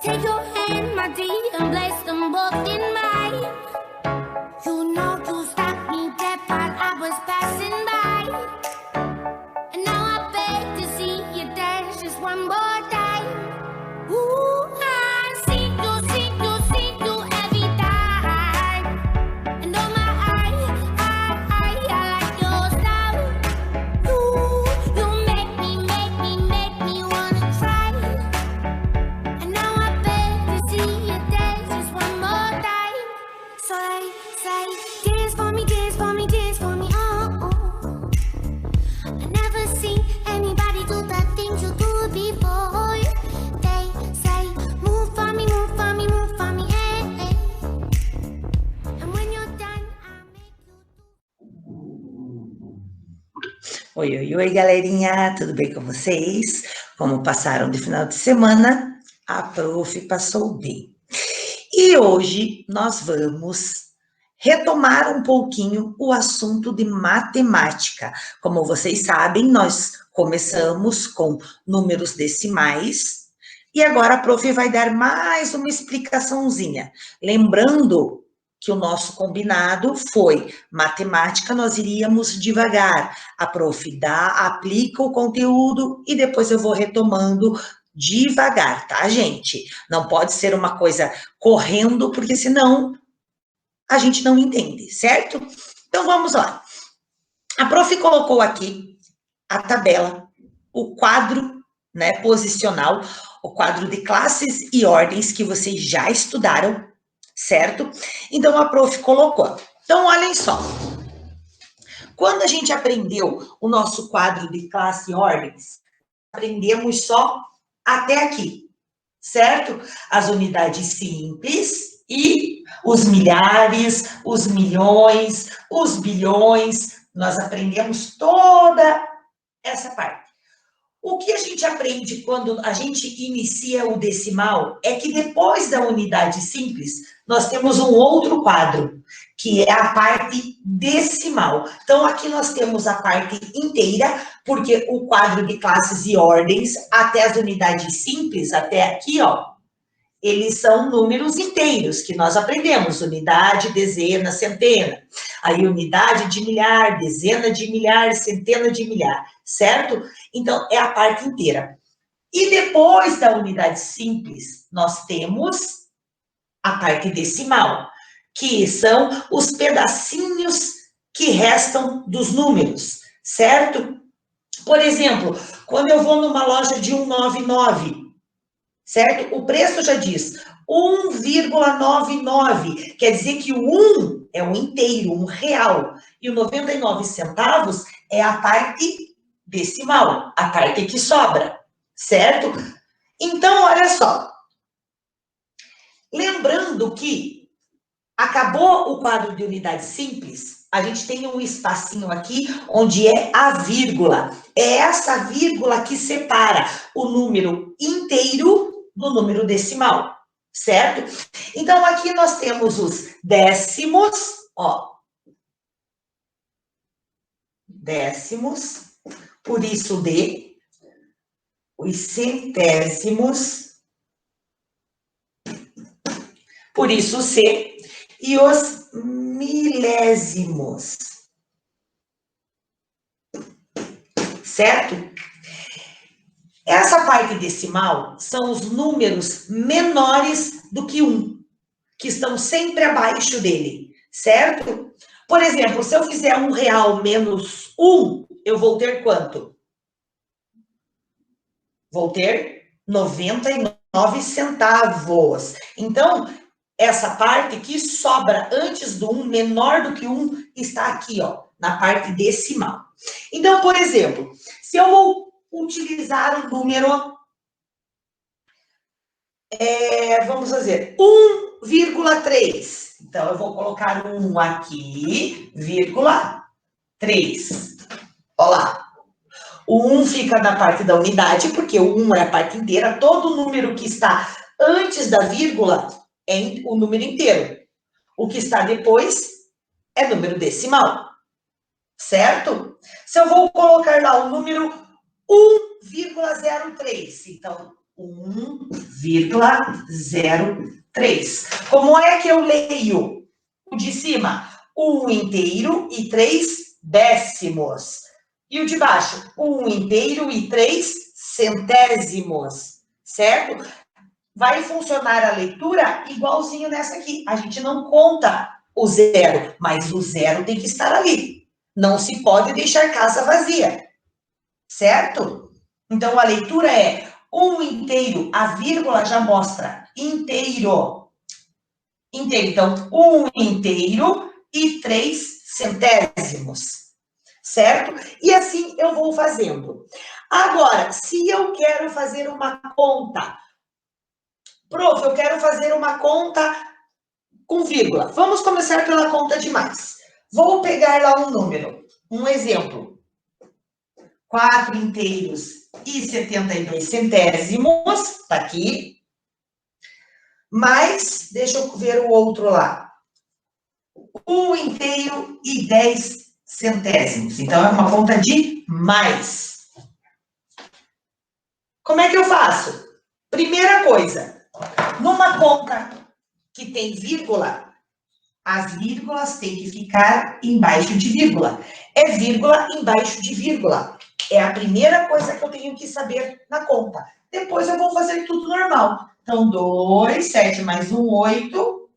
Take your hand, my dear, and place them both in mine. You know you stopped me dead while I was passing by. And now I beg to see you dance just one more time. Ooh, I see you every time. And oh my, I like your style. You make me wanna try. And now I beg to see you dance just one more time. So I say, dance for me, dance for me, dance for me, oh, oh. I never seen anybody do the things you do before. They say, move for me, move for me, move for me, hey, hey. And when you're done, I'll make you do. Oi, galerinha, tudo bem com vocês? Como passaram de final de semana? A prof passou bem. E hoje nós vamos retomar um pouquinho o assunto de matemática. Como vocês sabem, nós começamos com números decimais e agora a prof vai dar mais uma explicaçãozinha. Lembrando que o nosso combinado foi matemática, nós iríamos devagar. A prof aplica o conteúdo e depois eu vou retomando devagar, tá, gente? Não pode ser uma coisa correndo, porque senão a gente não entende, certo? Então, vamos lá. A prof colocou aqui a tabela, o quadro, né, posicional, o quadro de classes e ordens que vocês já estudaram, certo? Então, a prof colocou. Então, olhem só. Quando a gente aprendeu o nosso quadro de classe e ordens, aprendemos só até aqui, certo? As unidades simples e os milhares, os milhões, os bilhões, nós aprendemos toda essa parte. O que a gente aprende quando a gente inicia o decimal é que depois da unidade simples, nós temos um outro quadro, que é a parte decimal. Então, aqui nós temos a parte inteira, porque o quadro de classes e ordens, até as unidades simples, até aqui, ó, eles são números inteiros, que nós aprendemos, unidade, dezena, centena. Aí, unidade de milhar, dezena de milhar, centena de milhar, certo? Então, é a parte inteira. E depois da unidade simples, nós temos a parte decimal, que são os pedacinhos que restam dos números, certo? Por exemplo, quando eu vou numa loja de 199, certo? O preço já diz 1,99, quer dizer que o 1 é um inteiro, um real, e o 99 centavos é a parte decimal, a parte que sobra, certo? Então, olha só. Lembrando que acabou o quadro de unidade simples, a gente tem um espacinho aqui onde é a vírgula. É essa vírgula que separa o número inteiro do número decimal, certo? Então, aqui nós temos os décimos, ó. Décimos, por isso D, os centésimos, por isso C, e os milésimos, certo? Essa parte decimal são os números menores do que 1, que estão sempre abaixo dele, certo? Por exemplo, se eu fizer R$1 menos 1, eu vou ter quanto? Vou ter 99 centavos. Então, essa parte que sobra antes do 1, menor do que 1, está aqui, ó, na parte decimal. Então, por exemplo, se eu vou utilizar o número, vamos fazer 1,3. Então, eu vou colocar 1 aqui, vírgula 3. Olha lá. O 1 fica na parte da unidade, porque o 1 é a parte inteira. Todo número que está antes da vírgula é o número inteiro. O que está depois é número decimal, certo? Se eu vou colocar lá o número 1,03, então 1,03. Como é que eu leio o de cima? 1 inteiro e 3 décimos. E o de baixo? 1 inteiro e 3 centésimos. Certo? Vai funcionar a leitura igualzinho nessa aqui. A gente não conta o zero, mas o zero tem que estar ali. Não se pode deixar casa vazia. Certo? Então, a leitura é 1 inteiro, a vírgula já mostra inteiro. Inteiro. Então, 1 inteiro e 3 centésimos. Certo? E assim eu vou fazendo. Agora, se eu quero fazer uma conta, prof, eu quero fazer uma conta com vírgula. Vamos começar pela conta de mais. Vou pegar lá um número, um exemplo. 4 inteiros e 72 centésimos, tá aqui. Mais, deixa eu ver o outro lá. 1 inteiro e 10 centésimos. Então, é uma conta de mais. Como é que eu faço? Primeira coisa, numa conta que tem vírgula, as vírgulas têm que ficar embaixo de vírgula. É vírgula embaixo de vírgula. É a primeira coisa que eu tenho que saber na conta. Depois eu vou fazer tudo normal. Então, 2, 7 mais 1, 8.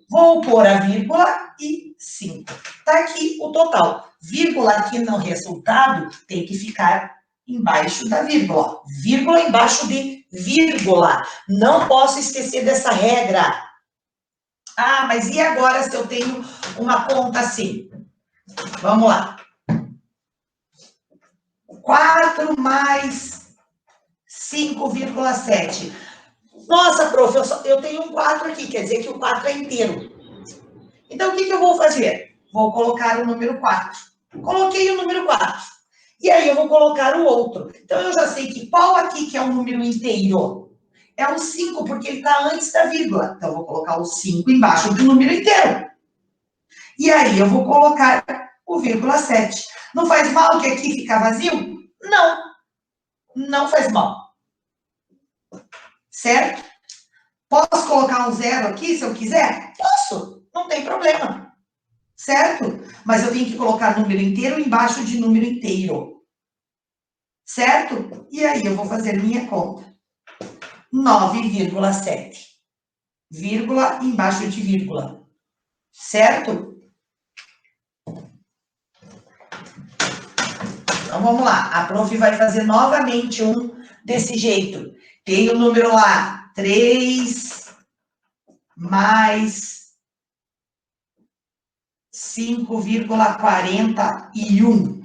Vou pôr a vírgula e 5. Tá aqui o total. Vírgula aqui no resultado tem que ficar embaixo da vírgula. Vírgula embaixo de vírgula. Não posso esquecer dessa regra. Ah, mas e agora se eu tenho uma conta assim? Vamos lá. 4 mais 5,7. Nossa, prof, eu tenho um 4 aqui, quer dizer que o 4 é inteiro. Então, o que eu vou fazer? Vou colocar o número 4. Coloquei o número 4. E aí, eu vou colocar o outro. Então, eu já sei que qual aqui que é um número inteiro? É o 5, porque ele está antes da vírgula. Então, eu vou colocar o 5 embaixo do número inteiro. E aí, eu vou colocar o vírgula 7. Não faz mal que aqui fica vazio? Não. Não faz mal. Certo? Posso colocar um 0 aqui, se eu quiser? Posso. Não tem problema. Certo? Mas eu tenho que colocar número inteiro embaixo de número inteiro. Certo? E aí, eu vou fazer minha conta. 9,7. Vírgula embaixo de vírgula. Certo? Então, vamos lá. A prof vai fazer novamente um desse jeito. Tem o número lá, 3 mais 5,41.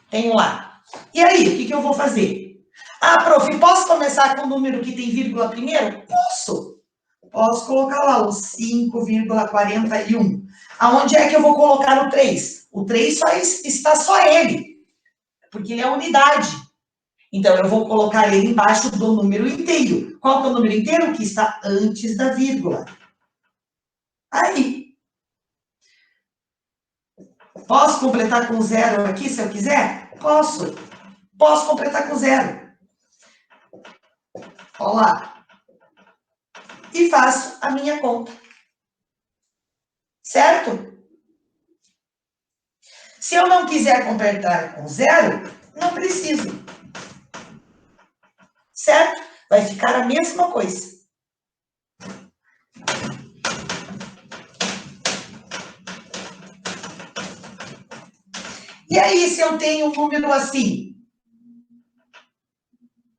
Tenho lá. E aí, o que eu vou fazer? Ah, prof, posso começar com o número que tem vírgula primeiro? Posso. Posso colocar lá o 5,41. Aonde é que eu vou colocar o 3? O 3 está só ele, porque ele é unidade. Então, eu vou colocar ele embaixo do número inteiro. Qual que é o número inteiro? Que está antes da vírgula. Aí. Posso completar com 0 aqui, se eu quiser? Posso. Posso completar com 0. Olha lá. E faço a minha conta. Certo? Se eu não quiser completar com 0, não preciso. Certo? Vai ficar a mesma coisa. E aí, se eu tenho um número assim,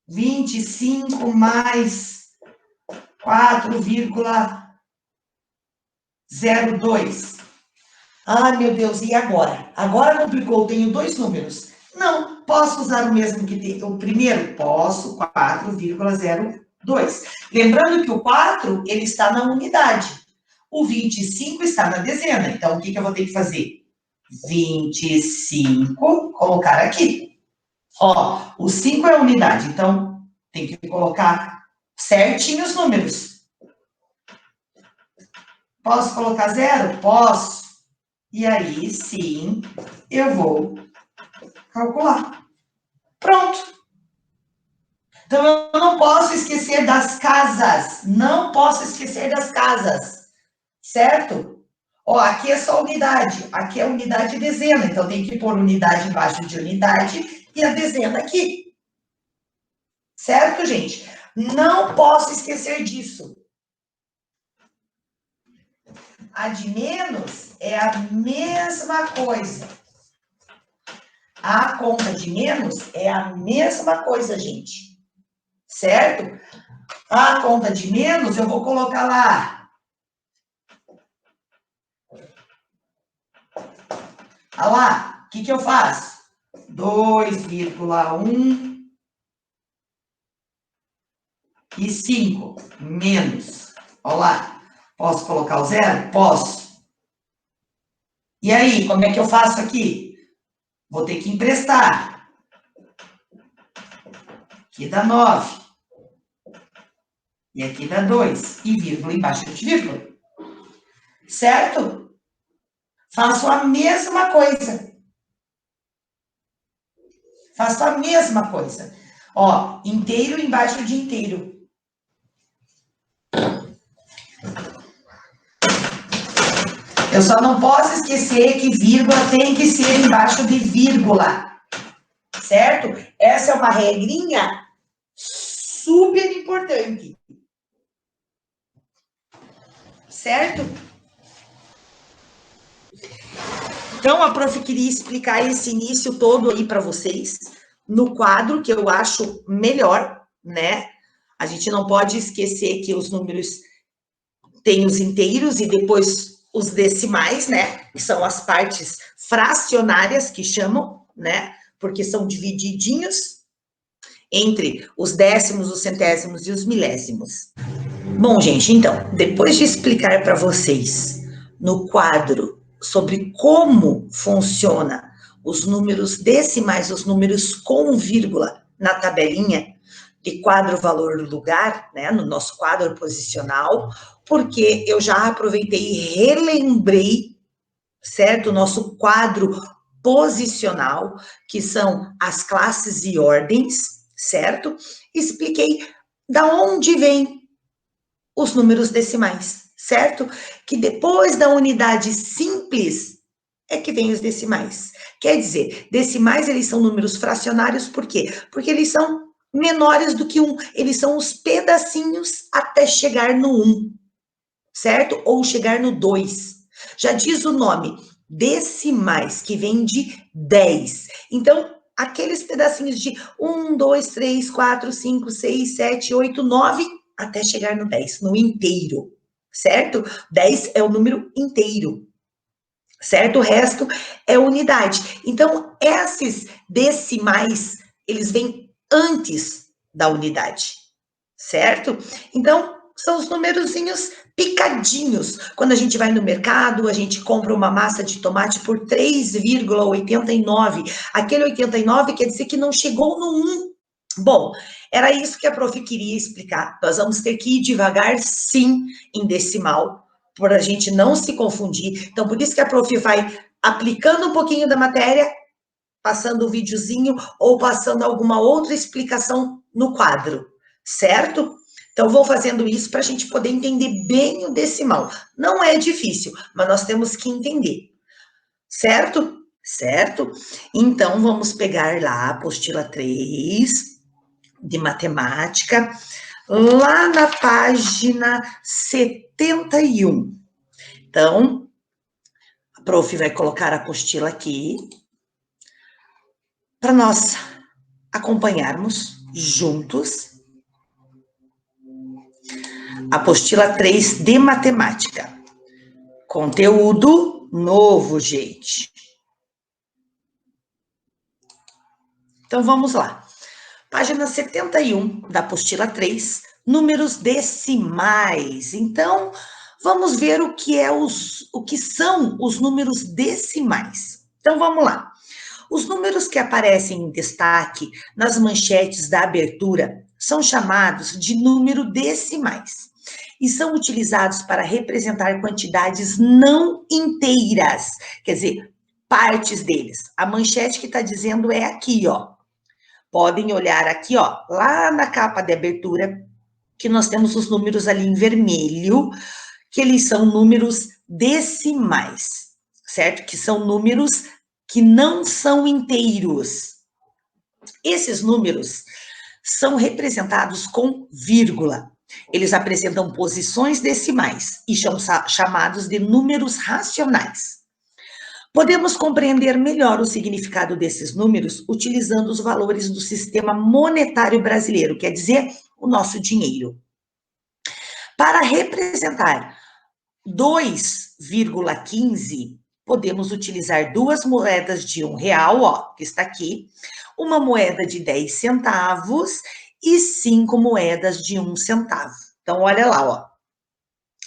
25 mais 4,02. Ai, meu Deus, e agora? Agora complicou, tenho 2 números. Não, posso usar o mesmo que tem. O primeiro, posso, 4,02. Lembrando que o 4, ele está na unidade. O 25 está na dezena. Então, o que eu vou ter que fazer? 25, colocar aqui. Ó, o 5 é a unidade, então tem que colocar certinho os números. Posso colocar 0? Posso. E aí, sim, eu vou calcular. Pronto. Então, eu não posso esquecer das casas. Não posso esquecer das casas. Certo? Ó, aqui é só unidade. Aqui é unidade e dezena. Então, tem que pôr unidade embaixo de unidade e a dezena aqui. Certo, gente? Não posso esquecer disso. A de menos é a mesma coisa. A conta de menos é a mesma coisa, gente. Certo? A conta de menos, eu vou colocar lá. Olha lá, o que eu faço? 2,1 e 5 menos. Olha lá, posso colocar o zero? Posso. E aí, como é que eu faço aqui? Vou ter que emprestar. Aqui dá 9. E aqui dá 2. E vírgula embaixo de vírgula. Certo? Faço a mesma coisa. Faço a mesma coisa. Ó, inteiro embaixo de inteiro. Eu só não posso esquecer que vírgula tem que ser embaixo de vírgula. Certo? Essa é uma regrinha super importante. Certo? Então, a prof queria explicar esse início todo aí para vocês, no quadro que eu acho melhor, né? A gente não pode esquecer que os números têm os inteiros e depois os decimais, né? Que são as partes fracionárias que chamam, né? Porque são divididinhos entre os décimos, os centésimos e os milésimos. Bom, gente, então, depois de explicar para vocês no quadro sobre como funciona os números decimais, os números com vírgula na tabelinha de quadro, valor, lugar, né, no nosso quadro posicional, porque eu já aproveitei e relembrei, certo, o nosso quadro posicional, que são as classes e ordens, certo? Expliquei da onde vem os números decimais, certo? Que depois da unidade simples é que vem os decimais. Quer dizer, decimais, eles são números fracionários, por quê? Porque eles são menores do que 1, eles são os pedacinhos até chegar no 1, certo? Ou chegar no 2. Já diz o nome, decimais, que vem de 10. Então, aqueles pedacinhos de 1, 2, 3, 4, 5, 6, 7, 8, 9, até chegar no 10, no inteiro, certo? 10 é o número inteiro, certo? O resto é unidade. Então, esses decimais, eles vêm antes da unidade, certo? Então, são os numerozinhos picadinhos. Quando a gente vai no mercado, a gente compra uma massa de tomate por 3,89. Aquele 89 quer dizer que não chegou no 1. Bom, era isso que a prof queria explicar. Nós vamos ter que ir devagar, sim, em decimal, para a gente não se confundir. Então, por isso que a prof vai aplicando um pouquinho da matéria, passando um videozinho ou passando alguma outra explicação no quadro, certo? Então, vou fazendo isso para a gente poder entender bem o decimal. Não é difícil, mas nós temos que entender, certo? Certo? Então, vamos pegar lá a apostila 3 de matemática, lá na página 71. Então, a prof vai colocar a apostila aqui, para nós acompanharmos juntos. Apostila 3 de matemática. Conteúdo novo, gente. Então, vamos lá. Página 71 da apostila 3, números decimais. Então, vamos ver o que são os números decimais. Então, vamos lá. Os números que aparecem em destaque nas manchetes da abertura são chamados de número decimais e são utilizados para representar quantidades não inteiras, quer dizer, partes deles. A manchete que está dizendo é aqui, ó. Podem olhar aqui, ó, lá na capa de abertura, que nós temos os números ali em vermelho, que eles são números decimais, certo? Que são números que não são inteiros. Esses números são representados com vírgula. Eles apresentam posições decimais e são chamados de números racionais. Podemos compreender melhor o significado desses números utilizando os valores do sistema monetário brasileiro, quer dizer, o nosso dinheiro. Para representar 2,15, podemos utilizar duas moedas de R$1, ó, que está aqui, uma moeda de 10 centavos e 5 moedas de 1 centavo. Então, olha lá, ó.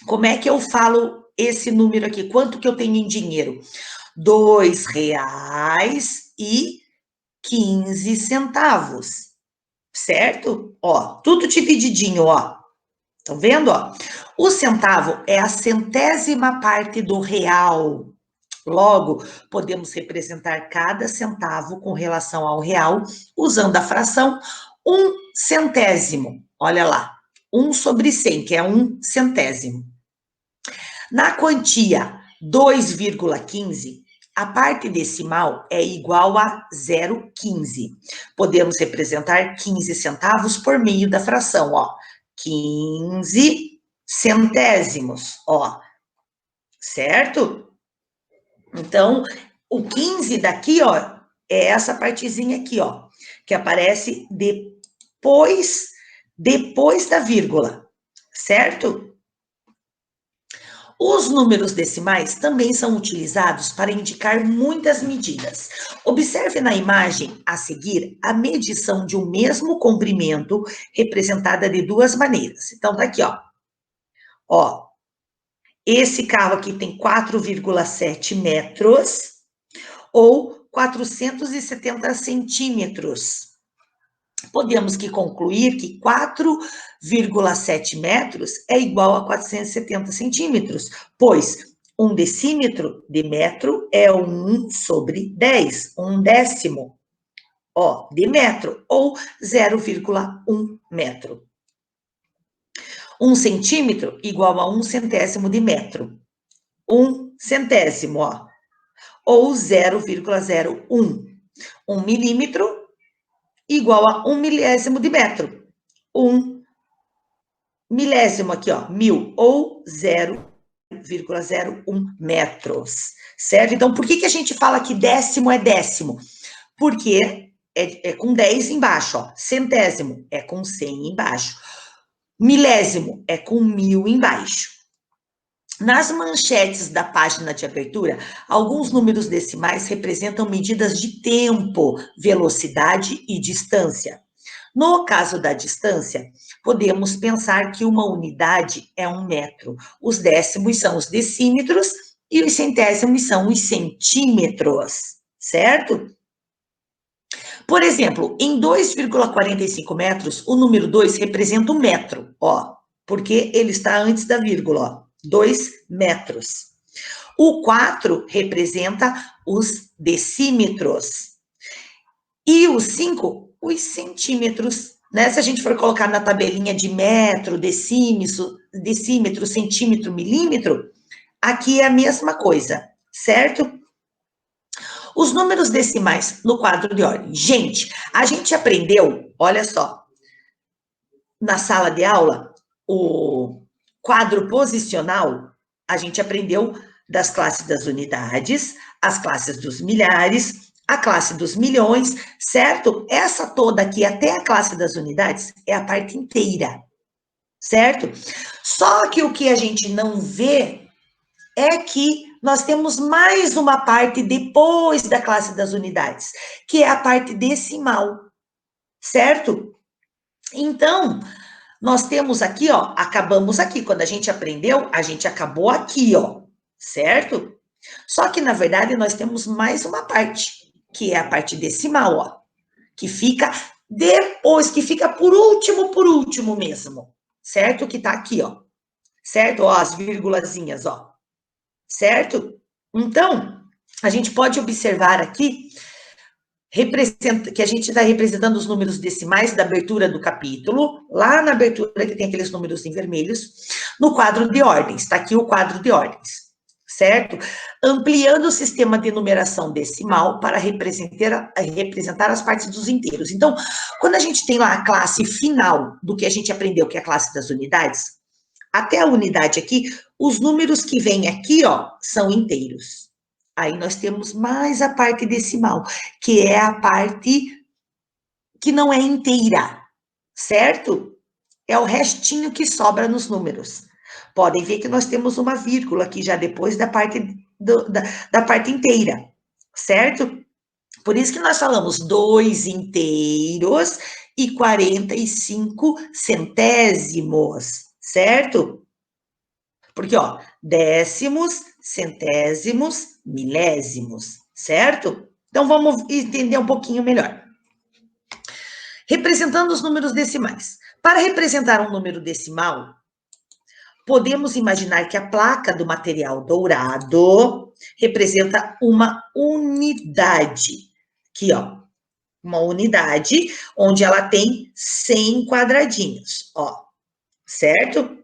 Como é que eu falo esse número aqui? Quanto que eu tenho em dinheiro? R$2,15, certo? Ó, tudo divididinho, ó. Estão vendo, ó? O centavo é a centésima parte do real. Logo, podemos representar cada centavo com relação ao real usando a fração 1 centésimo. Olha lá, 1 sobre 100, que é 1 centésimo. Na quantia 2,15, a parte decimal é igual a 0,15. Podemos representar 15 centavos por meio da fração, ó. 15 centésimos, ó. Certo? Então, o 15 daqui, ó, é essa partezinha aqui, ó, que aparece depois da vírgula, certo? Os números decimais também são utilizados para indicar muitas medidas. Observe na imagem a seguir a medição de um mesmo comprimento representada de duas maneiras. Então, tá aqui, ó. Ó, esse carro aqui tem 4,7 metros ou 470 centímetros. Podemos que concluir que 4,7 metros é igual a 470 centímetros, pois 1 decímetro de metro é 1 sobre 10, 1 décimo, ó, de metro, ou 0,1 metro. 1 centímetro igual a 1 centésimo de metro. 1 centésimo, ó, ou 0,01. 1 milímetro igual a 1 milésimo de metro. 1 milésimo aqui, ó, 1000, ou 0,01 metros, certo? Então, por que a gente fala que décimo é décimo? Porque é com 10 embaixo, ó. Centésimo é com 100 embaixo. Milésimo é com 1000 embaixo. Nas manchetes da página de abertura, alguns números decimais representam medidas de tempo, velocidade e distância. No caso da distância, podemos pensar que uma unidade é 1 metro. Os décimos são os decímetros e os centésimos são os centímetros, certo? Por exemplo, em 2,45 metros, o número 2 representa 1 metro, ó, porque ele está antes da vírgula, ó. 2 metros. O 4 representa os decímetros. E o 5, os centímetros. Né? Se a gente for colocar na tabelinha de metro, decímetro, centímetro, milímetro, aqui é a mesma coisa, certo? Os números decimais no quadro de ordem. Gente, a gente aprendeu, olha só, na sala de aula, o quadro posicional, a gente aprendeu das classes das unidades, as classes dos milhares, a classe dos milhões, certo? Essa toda aqui, até a classe das unidades, é a parte inteira, certo? Só que o que a gente não vê é que nós temos mais uma parte depois da classe das unidades, que é a parte decimal, certo? Então, nós temos aqui, ó, acabamos aqui. Quando a gente aprendeu, a gente acabou aqui, ó, certo? Só que, na verdade, nós temos mais uma parte, que é a parte decimal, ó, que fica depois, que fica por último mesmo, certo? Que tá aqui, ó, certo? Ó, as vírgulazinhas, ó, certo? Então, a gente pode observar aqui que a gente está representando os números decimais da abertura do capítulo, lá na abertura que tem aqueles números em vermelhos, no quadro de ordens, está aqui o quadro de ordens, certo? Ampliando o sistema de numeração decimal para representar as partes dos inteiros. Então, quando a gente tem lá a classe final do que a gente aprendeu, que é a classe das unidades, até a unidade aqui, os números que vêm aqui, ó, são inteiros. Aí nós temos mais a parte decimal, que é a parte que não é inteira, certo? É o restinho que sobra nos números. Podem ver que nós temos uma vírgula aqui já depois da parte, da parte inteira, certo? Por isso que nós falamos 2 inteiros e 45 centésimos, certo? Porque, ó, décimos, centésimos, milésimos, certo? Então, vamos entender um pouquinho melhor. Representando os números decimais. Para representar um número decimal, podemos imaginar que a placa do material dourado representa uma unidade. Aqui, ó, uma unidade onde ela tem 100 quadradinhos, ó, certo?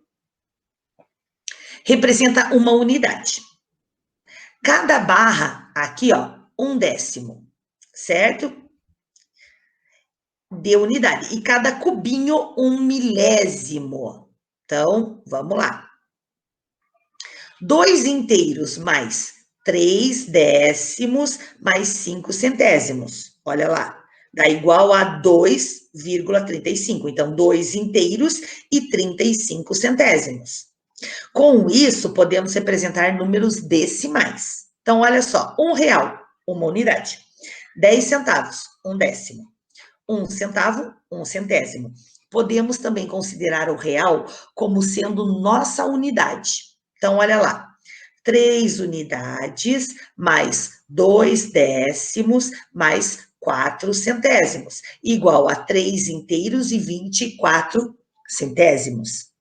Representa uma unidade. Cada barra, aqui, ó, 1/10, certo? De unidade. E cada cubinho, 1 milésimo. Então, vamos lá. 2 inteiros mais 3 décimos mais 5 centésimos. Olha lá. Dá igual a 2,35. Então, 2 inteiros e 35 centésimos. Com isso, podemos representar números decimais. Então, olha só, R$1, uma unidade. 10 centavos, 1/10. 1 centavo, 1 centésimo. Podemos também considerar o real como sendo nossa unidade. Então, olha lá, 3 unidades mais 2 décimos mais 4 centésimos, igual a 3 inteiros e 24 centésimos.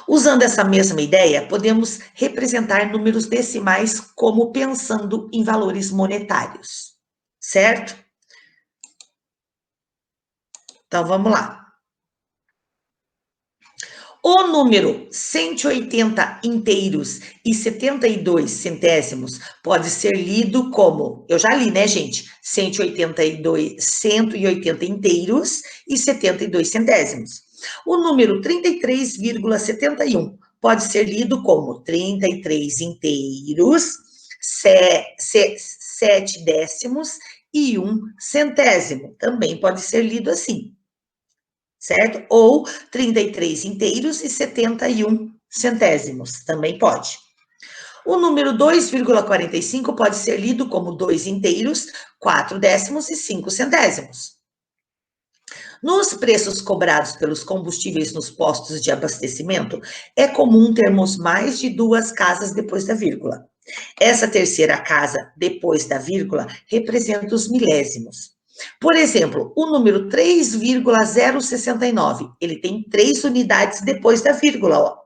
Usando essa mesma ideia, podemos representar números decimais como pensando em valores monetários, certo? Então, vamos lá. O número 180 inteiros e 72 centésimos pode ser lido como, eu já li, né, gente? 180 inteiros e 72 centésimos. O número 33,71 pode ser lido como 33 inteiros, 7 décimos e 1 centésimo. Também pode ser lido assim, certo? Ou 33 inteiros e 71 centésimos. Também pode. O número 2,45 pode ser lido como 2 inteiros, 4 décimos e 5 centésimos. Nos preços cobrados pelos combustíveis nos postos de abastecimento, é comum termos mais de 2 casas depois da vírgula. Essa terceira casa depois da vírgula representa os milésimos. Por exemplo, o número 3,069, ele tem 3 unidades depois da vírgula, ó.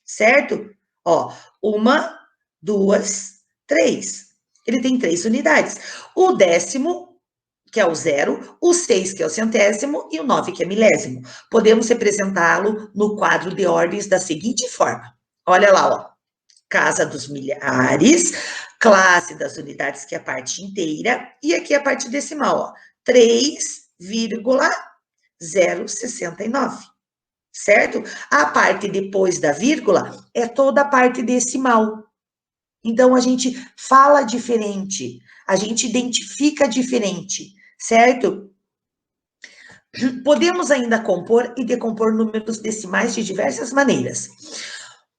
Certo? Ó, 1, 2, 3. Ele tem 3 unidades. O décimo, que é o 0, o 6, que é o centésimo, e o 9, que é milésimo. Podemos representá-lo no quadro de ordens da seguinte forma. Olha lá, ó. Casa dos milhares, classe das unidades, que é a parte inteira, e aqui a parte decimal, ó. 3,069. Certo? A parte depois da vírgula é toda a parte decimal. Então, a gente fala diferente, a gente identifica diferente, certo? Podemos ainda compor e decompor números decimais de diversas maneiras.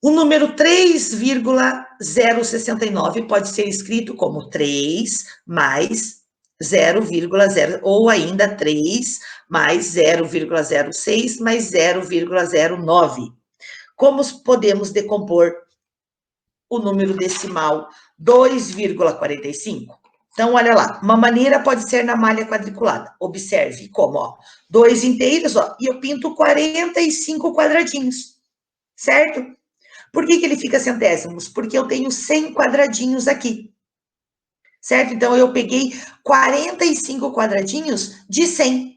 O número 3,069 pode ser escrito como 3 mais 0,0, ou ainda 3 mais 0,06 mais 0,09. Como podemos decompor o número decimal 2,45? Então, olha lá, uma maneira pode ser na malha quadriculada. Observe como, ó, 2 inteiros, ó, e eu pinto 45 quadradinhos, certo? Por que ele fica centésimos? Porque eu tenho 100 quadradinhos aqui. certo? Então, eu peguei 45 quadradinhos de 100,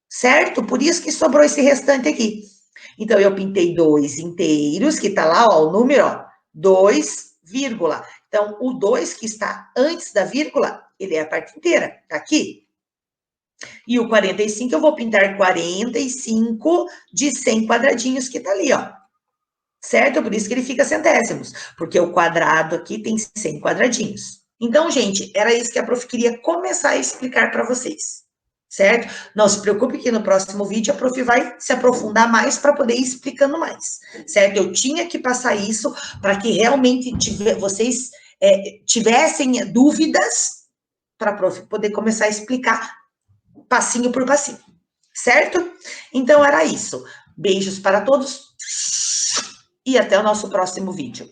certo? Por isso que sobrou esse restante aqui. Então, eu pintei 2 inteiros, que tá lá, ó, o número, ó, 2, vírgula. Então, o 2 que está antes da vírgula, ele é a parte inteira, tá aqui. E o 45, eu vou pintar 45 de 100 quadradinhos que tá ali, ó. Certo? Por isso que ele fica centésimos, porque o quadrado aqui tem 100 quadradinhos. Então, gente, era isso que a prof queria começar a explicar para vocês, certo? Não se preocupe que no próximo vídeo a prof vai se aprofundar mais para poder ir explicando mais, certo? Eu tinha que passar isso para que realmente vocês tivessem dúvidas para a prof poder começar a explicar passinho por passinho, certo? Então, era isso. Beijos para todos e até o nosso próximo vídeo.